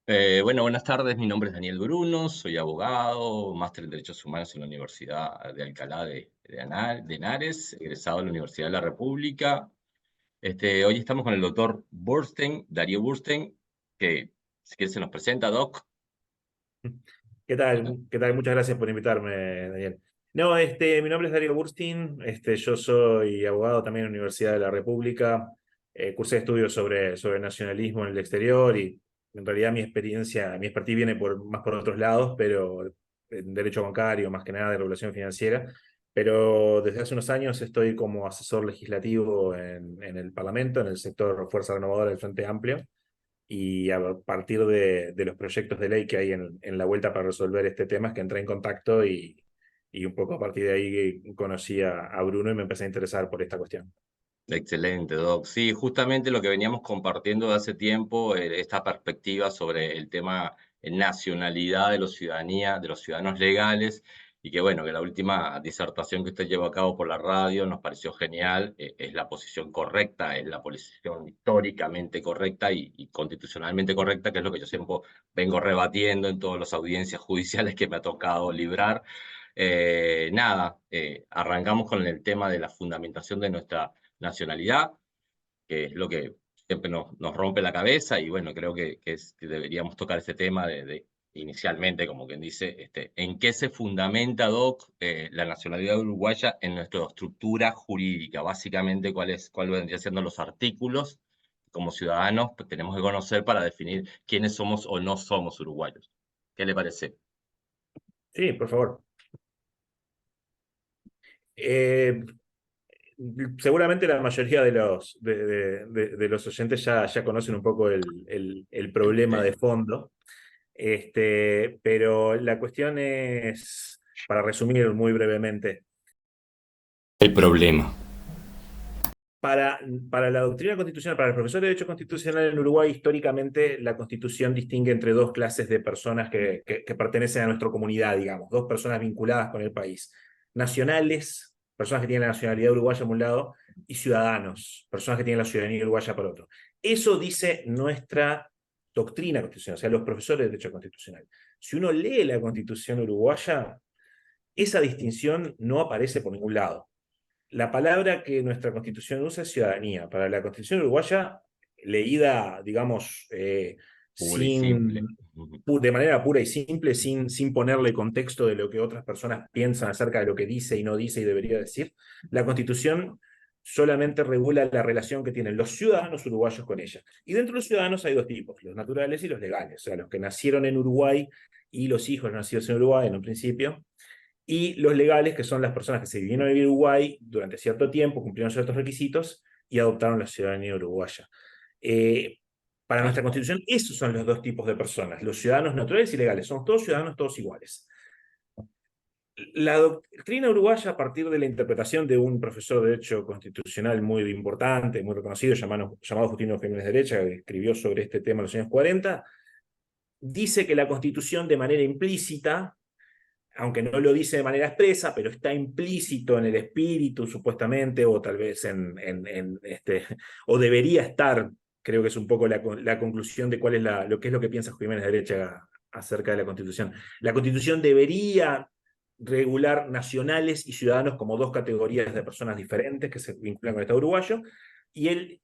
Bueno, buenas tardes. Mi nombre es Daniel Bruno, soy abogado, máster en Derechos Humanos en la Universidad de Alcalá de Henares, egresado de la Universidad de la República. Hoy estamos con el doctor Burstein, Darío Burstein, que si quiere se nos presenta, Doc. ¿Qué tal? ¿Qué tal? Muchas gracias por invitarme, Daniel. No, mi nombre es Darío Burstein, yo soy abogado también en la Universidad de la República, cursé estudios sobre nacionalismo en el exterior y en realidad mi expertise viene más por otros lados, pero en derecho bancario, más que nada de regulación financiera, pero desde hace unos años estoy como asesor legislativo en el Parlamento, en el sector Fuerza Renovadora del Frente Amplio y a partir de los proyectos de ley que hay en la vuelta para resolver este tema es que entré en contacto y un poco a partir de ahí conocí a Bruno y me empecé a interesar por esta cuestión. Excelente, Doc. Sí, justamente lo que veníamos compartiendo de hace tiempo, esta perspectiva sobre el tema nacionalidad de los ciudadanía, de los ciudadanos legales, y que bueno, que la última disertación que usted llevó a cabo por la radio nos pareció genial, es la posición correcta, es la posición históricamente correcta y constitucionalmente correcta, que es lo que yo siempre vengo rebatiendo en todas las audiencias judiciales que me ha tocado librar. Arrancamos con el tema de la fundamentación de nuestra nacionalidad, que es lo que siempre nos rompe la cabeza y bueno, creo que deberíamos tocar ese tema inicialmente, como quien dice, ¿en qué se fundamenta, Doc, la nacionalidad uruguaya en nuestra estructura jurídica? Básicamente, cuál vendría siendo los artículos que como ciudadanos pues, tenemos que conocer para definir quiénes somos o no somos uruguayos. ¿Qué le parece? Sí, por favor. Eh, Seguramente la mayoría de los oyentes ya conocen un poco el problema de fondo, pero la cuestión es, para resumir muy brevemente, El problema. Para, para la doctrina constitucional, para el profesor de Derecho Constitucional en Uruguay, históricamente la Constitución distingue entre dos clases de personas que pertenecen a nuestra comunidad, digamos, dos personas vinculadas con el país. Nacionales, personas que tienen la nacionalidad uruguaya por un lado, y ciudadanos, personas que tienen la ciudadanía uruguaya por otro. Eso dice nuestra doctrina constitucional, o sea, los profesores de Derecho Constitucional. Si uno lee la Constitución uruguaya, esa distinción no aparece por ningún lado. La palabra que nuestra Constitución usa es ciudadanía. Para la Constitución uruguaya, leída, digamos, Puro y simple. de manera pura y simple, sin ponerle contexto de lo que otras personas piensan acerca de lo que dice y no dice y debería decir, la Constitución solamente regula la relación que tienen los ciudadanos uruguayos con ella. Y dentro de los ciudadanos hay dos tipos, los naturales y los legales, o sea, los que nacieron en Uruguay y los hijos nacidos en Uruguay en un principio, y los legales, que son las personas que se vinieron a vivir a Uruguay durante cierto tiempo, cumplieron ciertos requisitos y adoptaron la ciudadanía uruguaya. Eh, para Tal nuestra cual. Constitución, esos son los dos tipos de personas, los ciudadanos naturales y legales. Somos todos ciudadanos, todos iguales. La doctrina uruguaya, a partir de la interpretación de un profesor de Derecho Constitucional muy importante, muy reconocido, llamado Justino Jiménez Derecha, que escribió sobre este tema en los años 40, dice que la Constitución, de manera implícita, aunque no lo dice de manera expresa, pero está implícito en el espíritu, supuestamente, o tal vez o debería estar, creo que es un poco la conclusión de cuál es lo que es lo que piensa Jiménez Derecha acerca de la Constitución. La Constitución debería regular nacionales y ciudadanos como dos categorías de personas diferentes que se vinculan con el Estado uruguayo, y él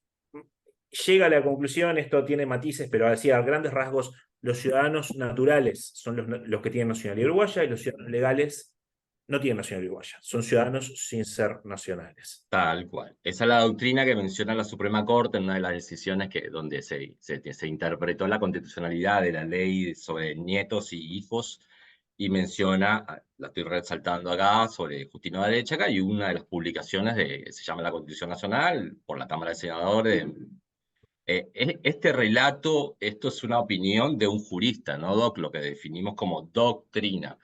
llega a la conclusión, esto tiene matices, pero así a grandes rasgos, los ciudadanos naturales son los que tienen nacionalidad uruguaya y los ciudadanos legales no tienen nacionalidad uruguaya, son ciudadanos sin ser nacionales. Tal cual. Esa es la doctrina que menciona la Suprema Corte en una de las decisiones donde se interpretó la constitucionalidad de la ley sobre nietos y hijos y menciona, la estoy resaltando acá, sobre Justino Arechaga y una de las publicaciones se llama la Constitución Nacional por la Cámara de Senadores. Este relato, esto es una opinión de un jurista, ¿no, Doc? Lo que definimos como doctrina.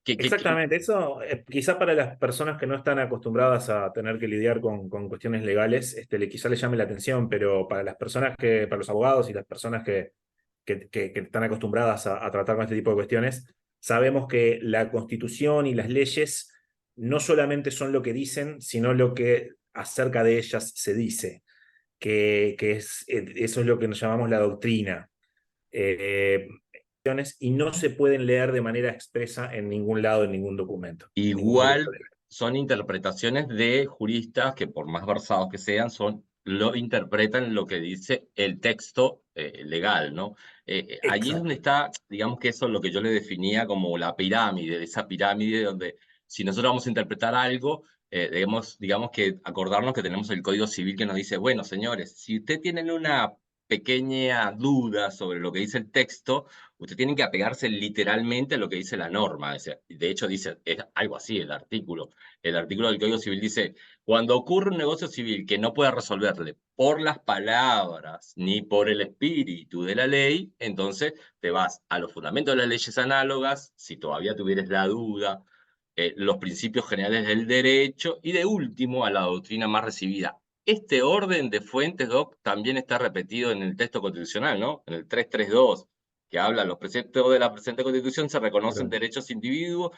¿Qué? Exactamente, eso quizá para las personas que no están acostumbradas a tener que lidiar con cuestiones legales, quizá les llame la atención, pero para las personas para los abogados y las personas que están acostumbradas a tratar con este tipo de cuestiones, sabemos que la Constitución y las leyes no solamente son lo que dicen, sino lo que acerca de ellas se dice, eso es lo que nos llamamos la doctrina. y no se pueden leer de manera expresa en ningún lado, en ningún documento. Ningún documento Igual legal. son interpretaciones de juristas que, por más versados que sean, lo interpretan lo que dice el texto legal, ¿no? Allí es donde Exacto. está, digamos que eso es lo que yo le definía como la pirámide, esa pirámide donde si nosotros vamos a interpretar algo, digamos que acordarnos que tenemos el Código Civil que nos dice, bueno, señores, si ustedes tienen una pequeña duda sobre lo que dice el texto, usted tiene que apegarse literalmente a lo que dice la norma. De hecho, dice es algo así el artículo. El artículo del Código Civil dice, cuando ocurre un negocio civil que no pueda resolverle por las palabras ni por el espíritu de la ley, entonces te vas a los fundamentos de las leyes análogas, si todavía tuvieras la duda, los principios generales del derecho y de último a la doctrina más recibida. Este orden de fuentes, Doc, también está repetido en el texto constitucional, ¿no? En el 332, que habla, los preceptos de la presente Constitución se reconocen Claro. derechos individuos,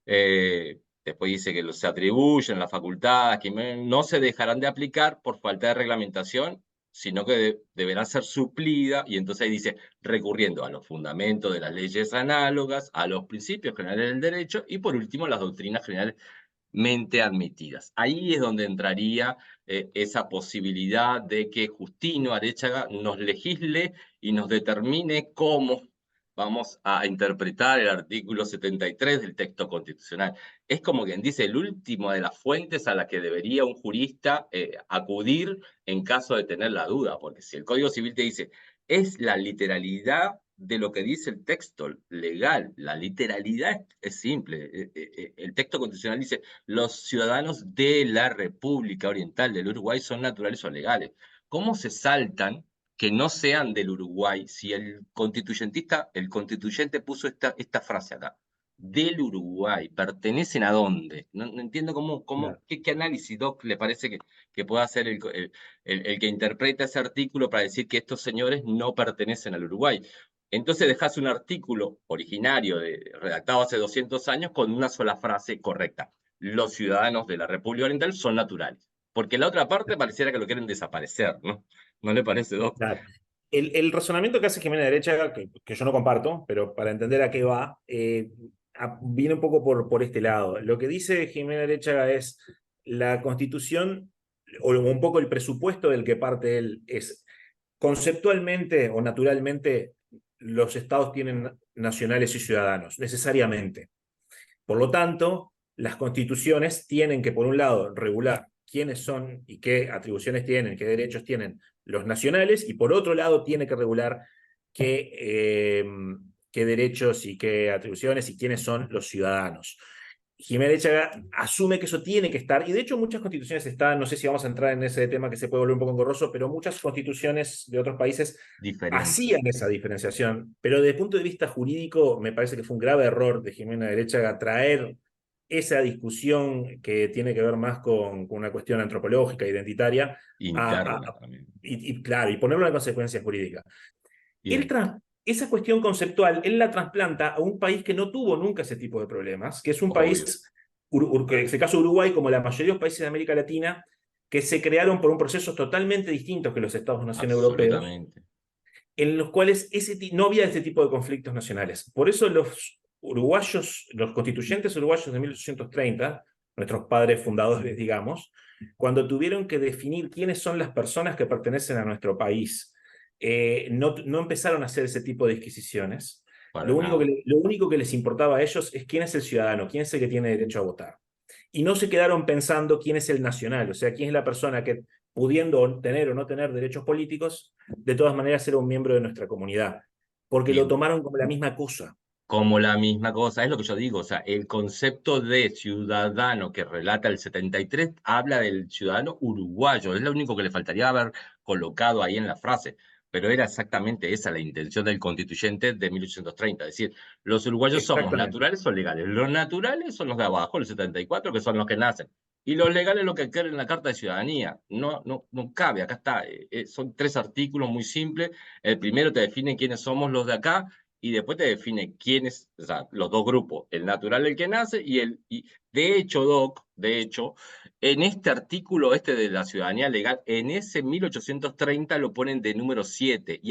después dice que se atribuyen las facultades, que no se dejarán de aplicar por falta de reglamentación, sino que deberá ser suplida, y entonces ahí dice, recurriendo a los fundamentos de las leyes análogas, a los principios generales del derecho, y por último, las doctrinas generales mente admitidas. Ahí es donde entraría esa posibilidad de que Justino Arechaga nos legisle y nos determine cómo vamos a interpretar el artículo 73 del texto constitucional. Es como quien dice, el último de las fuentes a la que debería un jurista acudir en caso de tener la duda, porque si el Código Civil te dice, es la literalidad de lo que dice el texto legal, la literalidad es simple, el texto constitucional dice, los ciudadanos de la República Oriental del Uruguay son naturales o legales. ¿Cómo se saltan que no sean del Uruguay si el constituyente puso esta frase acá? Del Uruguay, ¿pertenecen a dónde? No entiendo Claro. qué análisis, Doc, le parece que pueda hacer el que interpreta ese artículo para decir que estos señores no pertenecen al Uruguay. Entonces dejas un artículo originario, redactado hace 200 años, con una sola frase correcta. Los ciudadanos de la República Oriental son naturales. Porque la otra parte pareciera que lo quieren desaparecer, ¿no? ¿No le parece, Doc? Claro. El razonamiento que hace Jimena Derecha, que yo no comparto, pero para entender a qué va, viene un poco por este lado. Lo que dice Jimena Derecha es la Constitución, o un poco el presupuesto del que parte él, es conceptualmente o naturalmente los estados tienen nacionales y ciudadanos, necesariamente. Por lo tanto, las constituciones tienen que, por un lado, regular quiénes son y qué atribuciones tienen, qué derechos tienen los nacionales, y por otro lado, tiene que regular qué derechos y qué atribuciones y quiénes son los ciudadanos. Jiménez Echaga asume que eso tiene que estar, y de hecho muchas constituciones están, no sé si vamos a entrar en ese tema que se puede volver un poco engorroso, pero muchas constituciones de otros países Diferencia. hacían esa diferenciación, pero desde el punto de vista jurídico me parece que fue un grave error de Jimena Derechaga traer esa discusión que tiene que ver más con una cuestión antropológica, identitaria, Interna también. claro, y ponerlo en consecuencia jurídica. Él Bien. esa cuestión conceptual, él la trasplanta a un país que no tuvo nunca ese tipo de problemas, que es un Obvio. país, en este caso Uruguay, como la mayoría de los países de América Latina, que se crearon por un proceso totalmente distinto que los Estados-nación europeos, Absolutamente. en los cuales no había ese tipo de conflictos nacionales. Por eso los uruguayos, los constituyentes uruguayos de 1830, nuestros padres fundadores, digamos, cuando tuvieron que definir quiénes son las personas que pertenecen a nuestro país, no empezaron a hacer ese tipo de disquisiciones. Para nada. Lo único que les importaba a ellos es quién es el ciudadano, quién es el que tiene derecho a votar. Y no se quedaron pensando quién es el nacional, o sea, quién es la persona que, pudiendo tener o no tener derechos políticos, de todas maneras era un miembro de nuestra comunidad, porque lo Bien. tomaron como la misma cosa. Como la misma cosa, es lo que yo digo, o sea, el concepto de ciudadano que relata el 73 habla del ciudadano uruguayo, es lo único que le faltaría haber colocado ahí en la frase, pero era exactamente esa la intención del constituyente de 1830, es decir, los uruguayos somos Exactamente. naturales o legales, los naturales son los de abajo, los 74, que son los que nacen, y los legales lo que queda en la Carta de Ciudadanía, no cabe, acá está, son 3 artículos muy simples, el primero te define quiénes somos los de acá, y después te define quiénes, o sea, los dos grupos, el natural el que nace y de hecho, Doc, de hecho, en este artículo este de la ciudadanía legal, en ese 1830 lo ponen de número 7 y ahí